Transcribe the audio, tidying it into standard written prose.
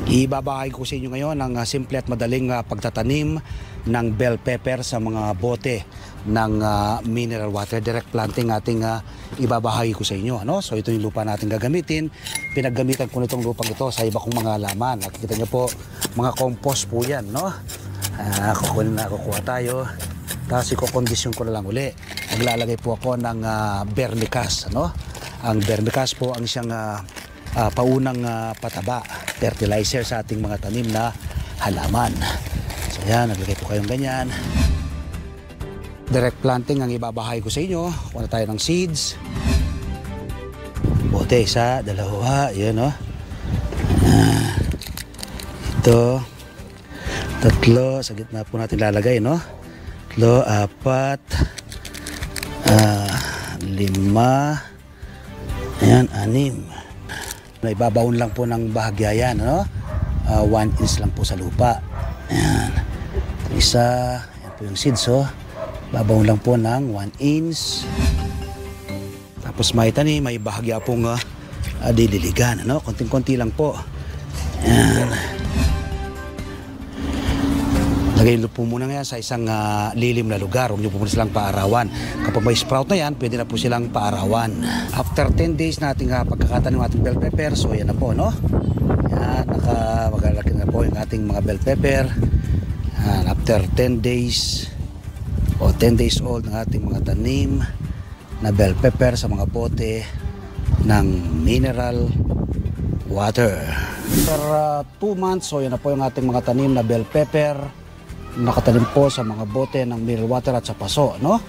Ibabahagi ko sa inyo ngayon ang simple at madaling pagtatanim ng bell pepper sa mga bote ng mineral water. Direct planting ating ibabahagi ko sa inyo. Ano? So ito yung lupa natin gagamitin. Pinaggamitan ko nitong lupang ito sa iba kong mga halaman. Nakikita niyo po, mga compost po yan. No? Kukuha tayo. Tapos i-condition ko na lang uli. Maglalagay po ako ng vermicast. Ano? Ang vermicast po ang isang paunang pataba, fertilizer sa ating mga tanim na halaman. So yan, naglagay po kayong ganyan. Direct planting ang ibabahay ko sa inyo. Kuha na tayo ng seeds. Bote, isa, dalawa, yun o. Ito, tatlo, sa gitna po natin lalagay, no? Tatlo, apat, lima, ayan, anim. Ibabaon lang po ng bahagya yan, no? 1 inch lang po sa lupa. Ayan. Isa, yan po yung seeds, oh. Babaon lang po ng 1 inch. Tapos may tanim, may bahagya pong dililigan, no? Konting-konti lang po. Ayan. Lagay nyo po muna nga sa isang lilim na lugar. Huwag nyo po muna silang paarawan. Kapag may sprout na yan, pwede na po silang paarawan. After 10 days nating pagkakatanim ng ating bell pepper, so yan na po, no? Yan, magalaki na po yung ating mga bell pepper. Yan, after 10 days o 10 days old ng ating mga tanim na bell pepper sa mga bote ng mineral water. After 2 months, so yan na po yung ating mga tanim na bell pepper. Nakatanim po sa mga bote ng mineral water at sa paso, no?